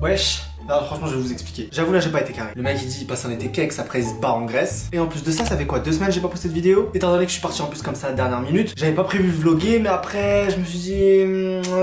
Wesh. Alors franchement je vais vous expliquer. J'avoue là j'ai pas été carré. Le mec il dit il passe un été kex, après il se barre en Grèce. Et en plus de ça, ça fait quoi 2 semaines j'ai pas posté de vidéo. Étant donné que je suis parti en plus comme ça à la dernière minute, j'avais pas prévu de vlogger, mais après je me suis dit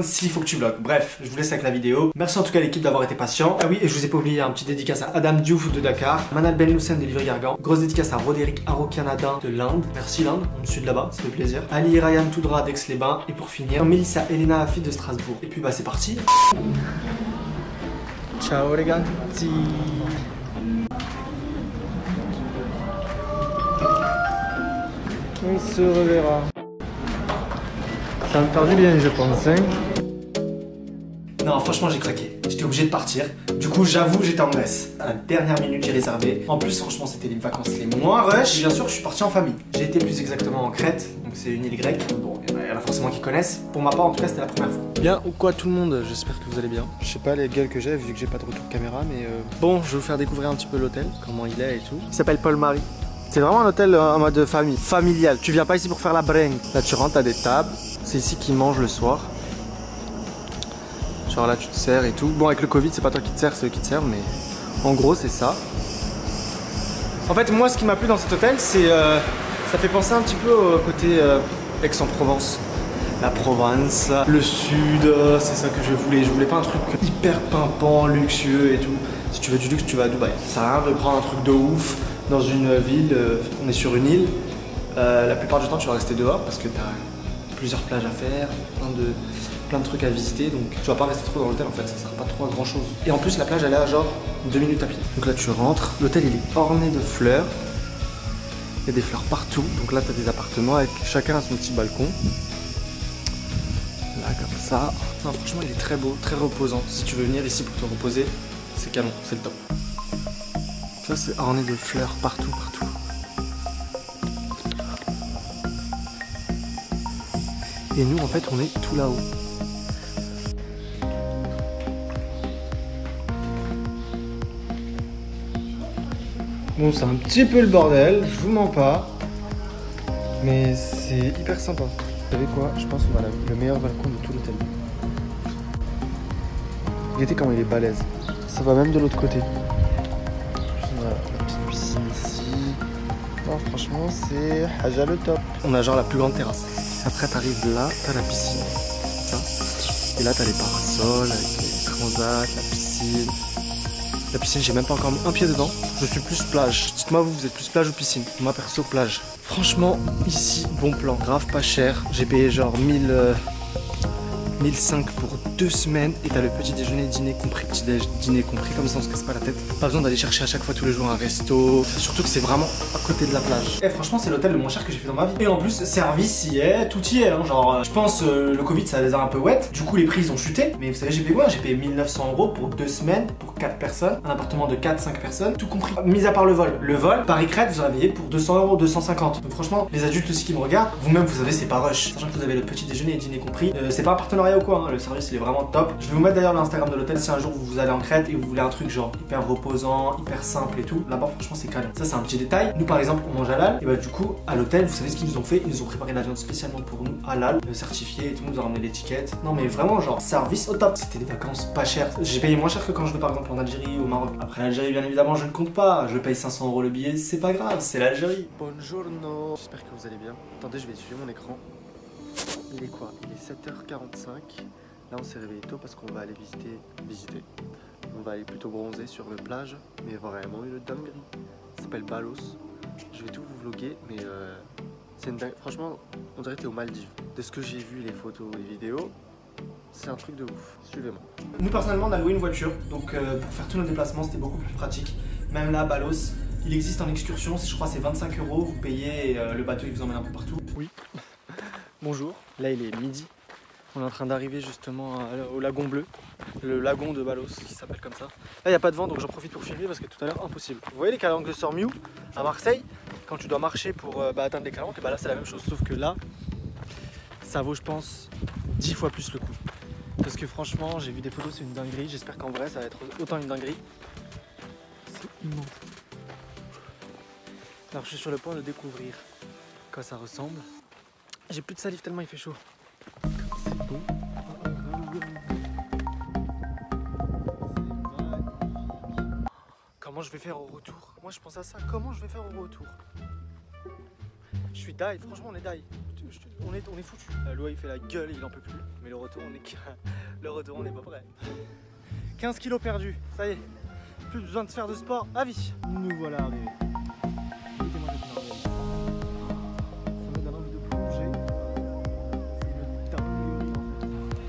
si, il faut que tu vlogues. Bref, je vous laisse avec la vidéo. Merci en tout cas à l'équipe d'avoir été patient. Ah oui, et je vous ai pas oublié un petit dédicace à Adam Diouf de Dakar, Manal Ben Loussen de Livry-Gargan, grosse dédicace à Roderick Aro-Canada de l'Inde. Merci l'Inde, on me suit de là-bas, ça fait plaisir. Ali et Ryan Toudra d'Aix-les-Bains. Et pour finir, Mélissa Elena Afid de Strasbourg. Et puis bah c'est parti. Ciao ragazzi. On se reverra. Ça va me faire du bien je pense hein. Non franchement j'ai craqué. J'étais obligé de partir. Du coup j'avoue j'étais en Grèce. À la dernière minute j'ai réservé. En plus franchement c'était les vacances les moins rush. Bien sûr je suis parti en famille. J'ai été plus exactement en Crète. Donc c'est une île grecque. Bon il y en a forcément qui connaissent. Pour ma part en tout cas c'était la première fois. Bien ou quoi tout le monde, j'espère que vous allez bien. Je sais pas les gueules que j'ai vu que j'ai pas de retour caméra mais bon je vais vous faire découvrir un petit peu l'hôtel, comment il est et tout. Il s'appelle Paul-Marie. C'est vraiment un hôtel en mode famille, familial. Tu viens pas ici pour faire la bringue. Là tu rentres, t'as des tables. C'est ici qu'ils mangent le soir. Genre là tu te sers et tout. Bon avec le Covid c'est pas toi qui te sers, c'est eux qui te servent mais en gros c'est ça. En fait moi ce qui m'a plu dans cet hôtel c'est ça fait penser un petit peu au côté Aix-en-Provence. La Provence, le sud, c'est ça que je voulais. Je voulais pas un truc hyper pimpant, luxueux et tout. Si tu veux du luxe tu vas à Dubaï. Ça sert à rien de prendre un truc de ouf dans une ville, on est sur une île. La plupart du temps tu vas rester dehors parce que t'as plusieurs plages à faire, plein de trucs à visiter, donc tu vas pas rester trop dans l'hôtel en fait, ça sert pas trop à grand chose. Et en plus la plage elle est à genre 2 minutes à pied. Donc là tu rentres, l'hôtel il est orné de fleurs, il y a des fleurs partout, donc là tu as des appartements avec chacun à son petit balcon. Là comme ça. Non franchement il est très beau, très reposant. Si tu veux venir ici pour te reposer, c'est canon, c'est le top. Ça c'est orné de fleurs partout. Et nous en fait on est tout là-haut. Bon c'est un petit peu le bordel, je vous mens pas. Mais c'est hyper sympa. Vous savez quoi? Je pense qu'on a le meilleur balcon de tout l'hôtel. Regardez comment il est balèze. Ça va même de l'autre côté. On a la petite piscine ici. Non franchement c'est Haja le top. On a genre la plus grande terrasse. Après t'arrives là, t'as la piscine. Ça. Et là t'as les parasols avec les transats, la piscine. La piscine j'ai même pas encore mis un pied dedans. Je suis plus plage. Dites-moi vous êtes plus plage ou piscine? Moi perso plage. Franchement ici bon plan, grave pas cher. J'ai payé genre 1005 pour 2 semaines et t'as le petit déjeuner, dîner compris, petit déj, dîner compris, comme ça on se casse pas la tête. Pas besoin d'aller chercher à chaque fois tous les jours un resto. Surtout que c'est vraiment à côté de la plage. Et franchement c'est l'hôtel le moins cher que j'ai fait dans ma vie. Et en plus service y est, tout y est hein. Genre je pense le Covid ça les a un peu wet. Du coup les prix ils ont chuté. Mais vous savez j'ai payé quoi? J'ai payé 1900 € pour 2 semaines pour 4 personnes. Un appartement de 4-5 personnes, tout compris. Mis à part le vol. Le vol, Paris-Crète vous en avez pour 200 €, 250. Donc franchement les adultes aussi qui me regardent, vous-même vous savez c'est pas rush. Sachant que vous avez le petit déjeuner et dîner compris. C'est pas un partenariat ou quoi hein. Le service il est vraiment top. Je vais vous mettre d'ailleurs l'Instagram de l'hôtel si un jour vous allez en Crète et vous voulez un truc genre hyper reposant, hyper simple et tout. Là-bas franchement c'est canon. Ça c'est un petit détail. Nous par exemple on mange halal et bah du coup à l'hôtel vous savez ce qu'ils nous ont fait? Ils nous ont préparé la viande spécialement pour nous halal, certifié et tout, nous ont ramené l'étiquette. Non mais vraiment genre service au top. C'était des vacances pas chères. J'ai payé moins cher que quand je vais par exemple en Algérie ou au Maroc. Après l'Algérie bien évidemment je ne compte pas. Je paye 500 € le billet, c'est pas grave, c'est l'Algérie. Buongiorno. J'espère que vous allez bien. Attendez je vais suivre mon écran. Il est quoi? Il est 7h45. Là on s'est réveillé tôt parce qu'on va aller visiter. On va aller plutôt bronzer sur une plage, mais vraiment une dinguerie. Ça s'appelle Balos. Je vais tout vous vlogger, mais c'est une dinguerie. Franchement, on dirait que t'es aux Maldives. De ce que j'ai vu, les photos, les vidéos, c'est un truc de ouf. Suivez-moi. Nous personnellement on a loué une voiture, donc pour faire tous nos déplacements c'était beaucoup plus pratique. Même là, Balos, il existe en excursion, je crois c'est 25 €, vous payez et le bateau il vous emmène un peu partout. Oui. Bonjour, là il est midi. On est en train d'arriver justement au lagon bleu, le lagon de Balos qui s'appelle comme ça. Là il n'y a pas de vent donc j'en profite pour filmer parce que tout à l'heure impossible. Vous voyez les calanques de Sormiou à Marseille? Quand tu dois marcher pour atteindre les calanques, et bah là c'est la même chose sauf que là ça vaut je pense 10 fois plus le coup. Parce que franchement j'ai vu des photos, c'est une dinguerie, j'espère qu'en vrai ça va être autant une dinguerie. C'est immense. Alors je suis sur le point de découvrir quoi ça ressemble. J'ai plus de salive tellement il fait chaud. C'est beau. Comment je vais faire au retour? Moi je pense à ça, comment je vais faire au retour? Je suis die, franchement on est die. On est foutu. Loa il fait la gueule, il en peut plus. Mais le retour on n'est pas prêt. 15 kilos perdus, ça y est. Plus besoin de faire de sport à vie. Nous voilà arrivés. Écoutez-moi cette merveille. Ça me donne envie de plonger. C'est le dinguerie en fait.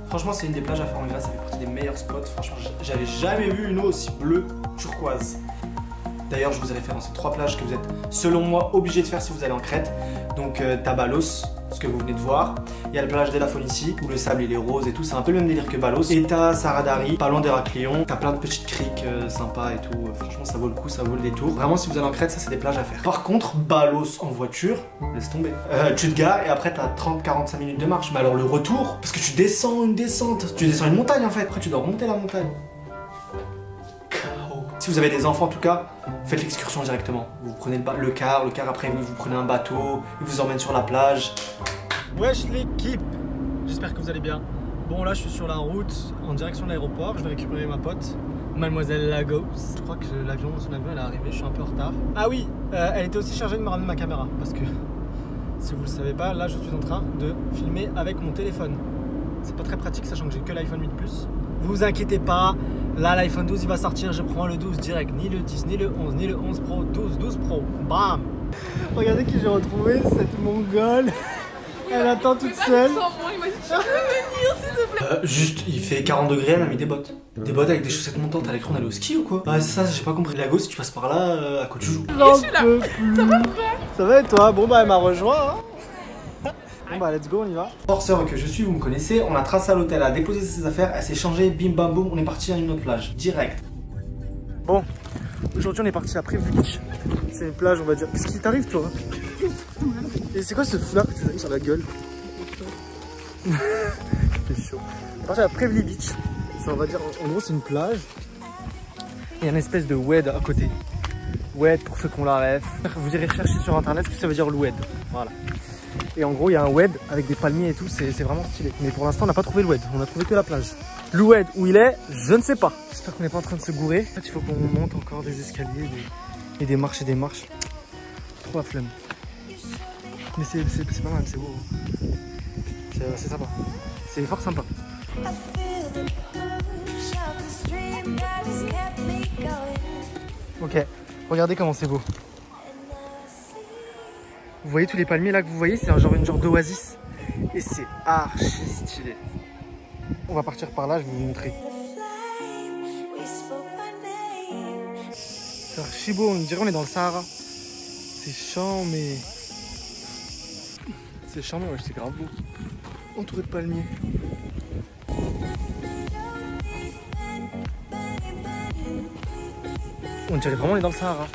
Franchement, c'est une des plages à faire en Grèce, ça fait partie des meilleurs spots. Franchement, j'avais jamais vu une eau aussi bleue, turquoise. D'ailleurs, je vous ai référencé 3 plages que vous êtes, selon moi, obligés de faire si vous allez en Crète. Donc, t'as Balos, ce que vous venez de voir. Il y a la plage d'Elafonisi, où le sable il est rose et tout. C'est un peu le même délire que Balos. Et t'as Saradari, pas loin d'Héraklion. T'as plein de petites criques sympas et tout. Franchement, ça vaut le coup, ça vaut le détour. Vraiment, si vous allez en Crète, ça, c'est des plages à faire. Par contre, Balos en voiture, laisse tomber. Tu te gares et après, t'as 30-45 minutes de marche. Mais alors, le retour, parce que tu descends une descente. Tu descends une montagne en fait. Après, tu dois remonter la montagne. Si vous avez des enfants en tout cas, faites l'excursion directement. Vous prenez le car après vous prenez un bateau, il vous emmène sur la plage. Wesh l'équipe, j'espère que vous allez bien. Bon là je suis sur la route en direction de l'aéroport, je vais récupérer ma pote, Mademoiselle Lagos. Je crois que son avion elle est arrivée, je suis un peu en retard. Ah oui, elle était aussi chargée de me ramener ma caméra parce que si vous le savez pas, là je suis en train de filmer avec mon téléphone. C'est pas très pratique sachant que j'ai que l'iPhone 8 Plus. Vous inquiétez pas, là l'iPhone 12 il va sortir, je prends le 12 direct, ni le 10, ni le 11, ni le 11 Pro, 12 Pro, bam. Regardez qui j'ai retrouvé, cette mongole. Elle attend toute seule. Juste, il fait 40 degrés, elle m'a mis des bottes. Des bottes avec des chaussettes montantes, à l'écran on allait au ski ou quoi? Ah c'est ça, j'ai pas compris. Lagos, si tu passes par là, à quoi tu joues? Je suis là. Ça va quoi? Ça va et toi? Bon bah elle m'a rejoint hein. Bon bah let's go, on y va. Forceur que je suis, vous me connaissez, on a tracé à l'hôtel, elle a déposé ses affaires, elle s'est changée, bim bam boum, on est parti à une autre plage, direct. Bon, aujourd'hui on est parti à Prevlic. C'est une plage on va dire. Qu'est-ce qui t'arrive toi? Et c'est quoi ce foulard que tu as mis sur la gueule? C'est chaud. On est parti à Prevlic Beach. Ça on va dire, en gros c'est une plage. Il y a une espèce de WED à côté. WED pour ceux qu'on la rêve. Vous irez chercher sur internet ce que ça veut dire le WED. Voilà. Et en gros, il y a un WED avec des palmiers et tout, c'est vraiment stylé. Mais pour l'instant, on n'a pas trouvé le WED, on a trouvé que la plage. Le WED, où il est, je ne sais pas. J'espère qu'on n'est pas en train de se gourer. En fait, il faut qu'on monte encore des escaliers et des marches et des marches. Trop la flemme. Mais c'est pas mal, c'est beau. C'est sympa. C'est fort sympa. Ok, regardez comment c'est beau. Vous voyez tous les palmiers là que vous voyez, c'est une genre d'oasis. Et c'est archi stylé. On va partir par là, je vais vous montrer. C'est archi beau, on dirait qu'on est dans le Sahara. C'est chiant mais... C'est chiant mais ouais, c'est grave beau. Entouré de palmiers. On dirait vraiment on est dans le Sahara.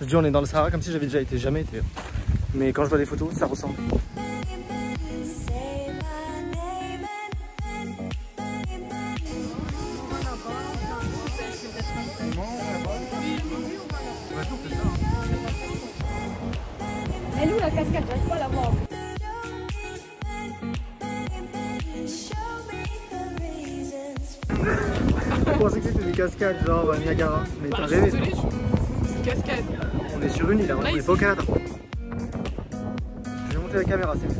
Je dis on est dans le Sahara comme si j'avais déjà été, jamais été. Mais quand je vois des photos, ça ressemble. Elle est où la cascade? J'arrive pas à la voir. Je pensais que c'était des cascades genre Niagara, mais t'as rêvé. C'est une cascade. On est sur une île, on n'est pas au Canada. Je vais monter la caméra, c'est mieux.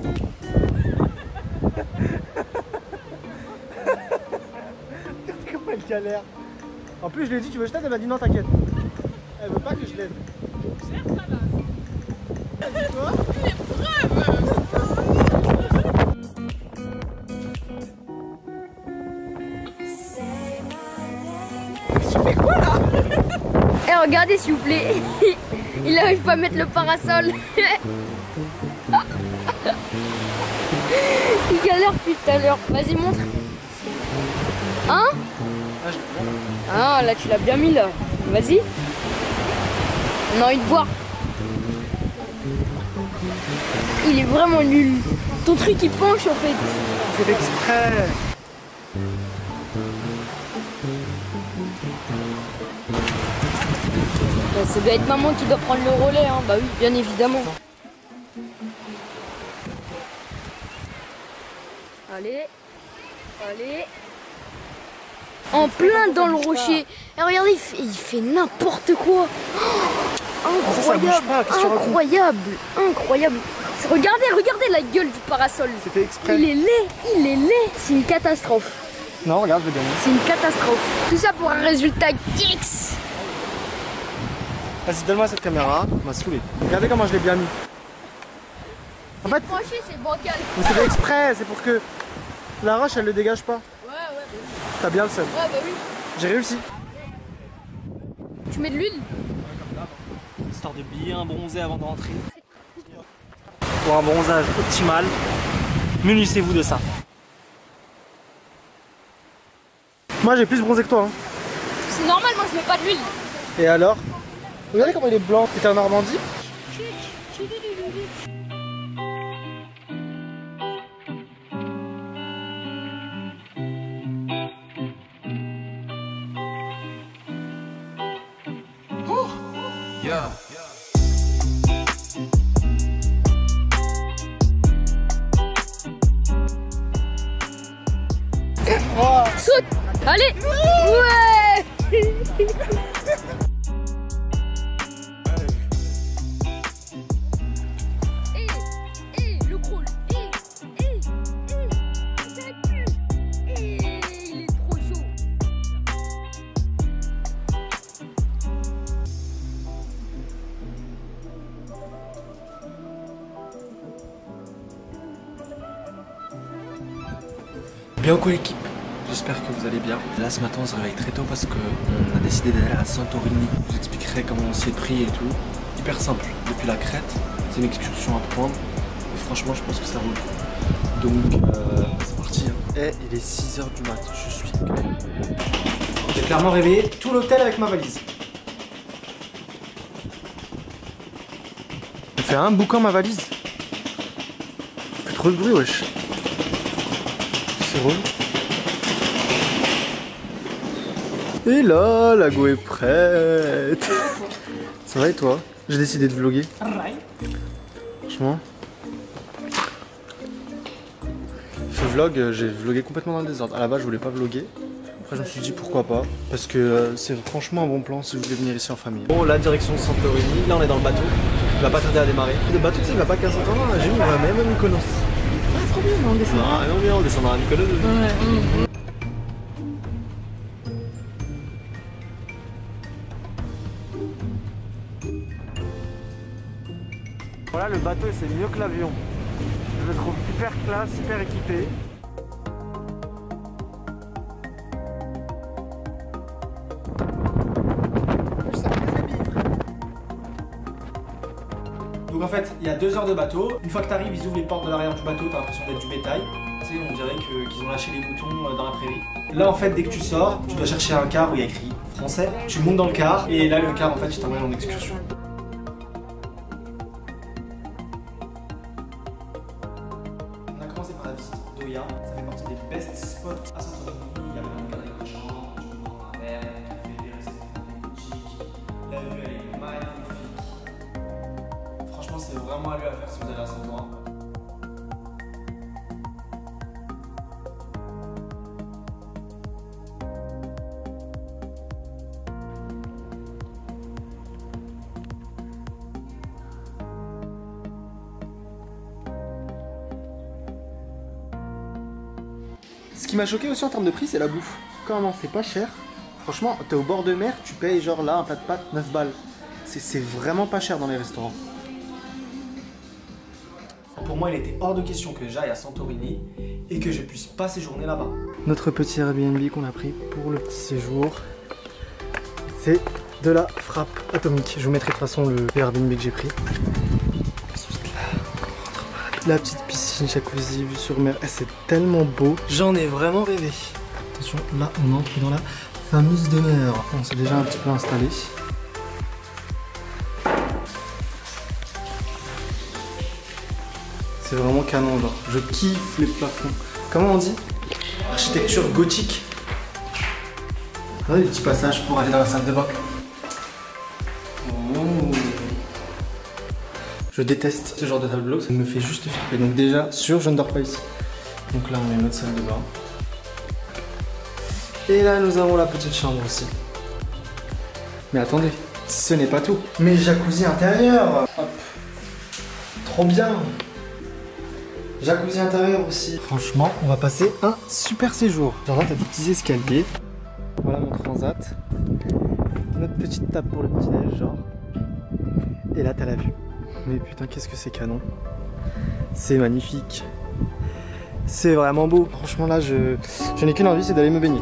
Regardez comment elle galère. En plus je lui ai dit tu veux que je t'aide, elle m'a dit non t'inquiète. Elle veut pas que je l'aide. Cherche ça là. Quoi? Tu fais quoi là? Eh regardez s'il vous plaît. Il n'arrive pas à mettre le parasol. Il galère depuis tout à l'heure. Vas-y montre. Hein? Ah là tu l'as bien mis là. Vas-y. On a envie de voir. Il est vraiment nul. Ton truc il penche en fait. C'est exprès. Ça doit être maman qui doit prendre le relais, hein. Bah oui, bien évidemment. Allez, allez. En plein dans le rocher. Et regardez, il fait n'importe quoi. Oh, incroyable, incroyable, incroyable. Regardez, regardez la gueule du parasol. C'était exprès. Il est laid, il est laid. C'est une catastrophe. Non, regarde, je vais gagner. C'est une catastrophe. Tout ça pour un résultat X. Vas-y, donne-moi cette caméra. On m'a saoulé. Regardez comment je l'ai bien mis. En fait, Franchi, c'est bancal. mais c'est fait exprès, c'est pour que la roche elle le dégage pas. Ouais. T'as bien le seum. Ouais, bah oui. J'ai réussi. Tu mets de l'huile? Histoire de bien bronzer avant de rentrer. Pour un bronzage optimal, munissez-vous de ça. Moi j'ai plus bronzé que toi. Hein. C'est normal, moi je mets pas de l'huile. Et alors? Regardez comment il est blanc. T'étais en Normandie? Yeah. Saute. Allez. Ouais. Le crawl. Ça pue. Il est trop chaud. Bien quoi l'équipe? J'espère que vous allez bien. Là ce matin on se réveille très tôt parce qu'on a décidé d'aller à Santorini. Je vous expliquerai comment on s'y est pris et tout. Hyper simple. Depuis la Crète, c'est une excursion à prendre. Et franchement je pense que ça vaut. Donc c'est parti. Hein. Et il est 6h du mat. Je suis éclaté. J'ai clairement réveillé tout l'hôtel avec ma valise. Elle fait un boucan ma valise. Elle fait trop de bruit wesh. C'est relou. Et là, la go est prête. Ça va et toi? J'ai décidé de vlogger. Franchement. Ce vlog, j'ai vlogué complètement dans le désordre. À la base, je voulais pas vlogger. Après, je me suis dit pourquoi pas. Parce que c'est franchement un bon plan si vous voulez venir ici en famille. Bon, la direction Santorini. Là, on est dans le bateau. Il va pas tarder à démarrer. Le bateau, tu sais, il va pas qu'à Santorini. J'ai mis, on va même à Mykonos. Ah, trop bien, on descendra. Non, bien, on descendra à Mykonos. Ouais. Voilà, le bateau c'est mieux que l'avion. Je le trouve hyper classe, hyper équipé. Donc en fait, il y a 2 heures de bateau. Une fois que tu arrives, ils ouvrent les portes de l'arrière du bateau, tu as l'impression d'être du bétail. Tu sais, on dirait qu'ils ont lâché les moutons dans la prairie. Là en fait, dès que tu sors, tu dois chercher un car où il y a écrit français. Tu montes dans le car et là le car en fait, je t'emmène en excursion. Ça fait partie des best spots à Santorini. Il y a vraiment plein de chambres, tu peux prendre un verre, un café, des restaurants magnifiques. La vue elle est magnifique. Franchement c'est vraiment un lieu à faire si vous allez à Santorin. Ce qui m'a choqué aussi en termes de prix, c'est la bouffe. Comment c'est pas cher. Franchement, t'es au bord de mer, tu payes genre là un plat de pâtes 9 balles. C'est vraiment pas cher dans les restaurants. Pour moi, il était hors de question que j'aille à Santorini et que je puisse pas séjourner là-bas. Notre petit Airbnb qu'on a pris pour le petit séjour, c'est de la frappe atomique. Je vous mettrai de toute façon le Airbnb que j'ai pris. La petite piscine jacuzzi vue sur mer, c'est tellement beau. J'en ai vraiment rêvé. Attention, là on entre dans la fameuse demeure. On s'est déjà un petit peu installé. C'est vraiment canon, genre. Je kiffe les plafonds. Comment on dit? Architecture gothique. Regardez les petits passages pour aller dans la salle de bain. Je déteste ce genre de tableau, ça me fait juste flipper. Donc déjà, sûr, je ne dors pas ici. Donc là, on est notre salle de bain. Et là, nous avons la petite chambre aussi. Mais attendez, ce n'est pas tout. Mais jacuzzi intérieur. Hop. Trop bien. Jacuzzi intérieur aussi. Franchement, on va passer un super séjour. Genre là, t'as des petits escaliers. Voilà mon transat. Notre petite table pour le petit-déj, genre. Et là, t'as la vue. Mais putain, qu'est-ce que c'est canon. C'est magnifique. C'est vraiment beau. Franchement, là, je n'ai qu'une envie, c'est d'aller me baigner.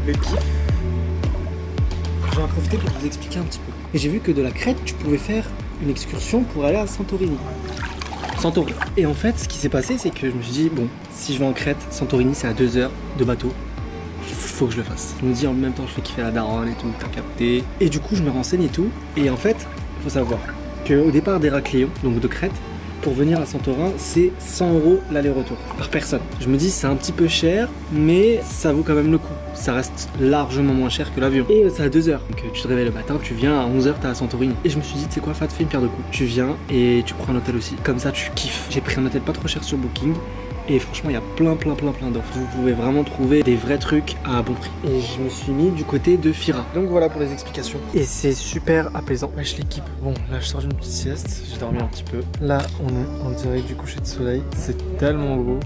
Le kiff. J'en ai profité pour vous expliquer un petit peu. Et j'ai vu que de la Crète, tu pouvais faire une excursion pour aller à Santorini. Et en fait, ce qui s'est passé, c'est que je me suis dit, bon, si je vais en Crète, Santorini, c'est à 2 heures de bateau. Faut que je le fasse. Je me dis, en même temps, je fais kiffer la daronne et tout, t'as capté. Et du coup, je me renseigne et tout. Et en fait, il faut savoir qu'au départ d'Héracléon, donc de Crète, pour venir à Santorin, c'est 100 € l'aller-retour par personne. Je me dis c'est un petit peu cher, mais ça vaut quand même le coup. Ça reste largement moins cher que l'avion. Et c'est à 2 heures. Donc tu te réveilles le matin, tu viens à 11 h, t'es à Santorini. Et je me suis dit, tu sais quoi, Fat, fais une pierre de coups. Tu viens et tu prends un hôtel aussi. Comme ça, tu kiffes. J'ai pris un hôtel pas trop cher sur Booking. Et franchement, il y a plein d'offres. Vous pouvez vraiment trouver des vrais trucs à bon prix. Et je me suis mis du côté de Fira. Donc voilà pour les explications. Et c'est super apaisant. Wesh l'équipe. Bon, là je sors d'une petite sieste. J'ai dormi un petit peu. Là, on est en direct du coucher de soleil. C'est tellement beau.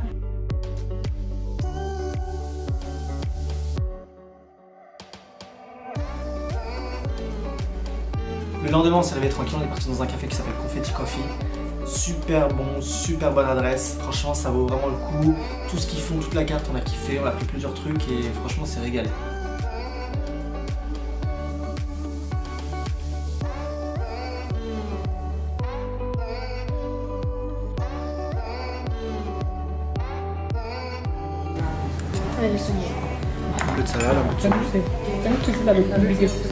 Le lendemain, on s'est levé tranquille. On est parti dans un café qui s'appelle Confetti Coffee. Super bon, super bonne adresse, franchement ça vaut vraiment le coup. Tout ce qu'ils font, toute la carte, on a kiffé, on a pris plusieurs trucs et franchement c'est régalé. Un peu de salade, un peu de sauce.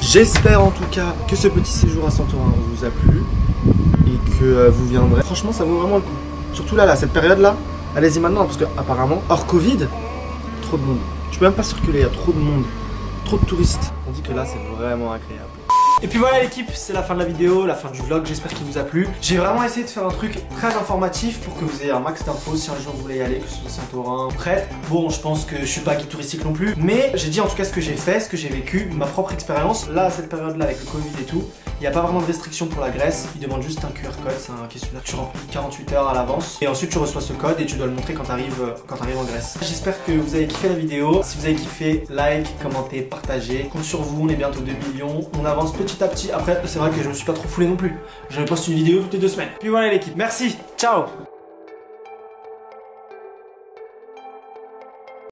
J'espère en tout cas que ce petit séjour à Santorin vous a plu et que vous viendrez. Franchement, ça vaut vraiment le coup. Surtout là, cette période-là, allez-y maintenant parce que apparemment, hors Covid, trop de monde. Je peux même pas circuler, il y a trop de monde, trop de touristes. On dit que là, c'est vraiment agréable. Et puis voilà l'équipe, c'est la fin de la vidéo, la fin du vlog, j'espère qu'il vous a plu. J'ai vraiment essayé de faire un truc très informatif pour que vous ayez un max d'infos si un jour vous voulez y aller, que ce soit Santorin, Crète. Bon, je pense que je suis pas guide touristique non plus, mais j'ai dit en tout cas ce que j'ai fait, ce que j'ai vécu, ma propre expérience. Là, à cette période-là, avec le Covid et tout, il n'y a pas vraiment de restriction pour la Grèce. Ils demandent juste un QR code, c'est un questionnaire que tu remplis 48 heures à l'avance. Et ensuite, tu reçois ce code et tu dois le montrer quand tu arrives en Grèce. J'espère que vous avez kiffé la vidéo. Si vous avez kiffé, like, commentez, partagez. Compte sur vous, on est bientôt 2 millions. On avance petit à petit. Après, c'est vrai que je me suis pas trop foulé non plus. Je poste une vidéo toutes les 2 semaines. Puis voilà l'équipe, merci, ciao.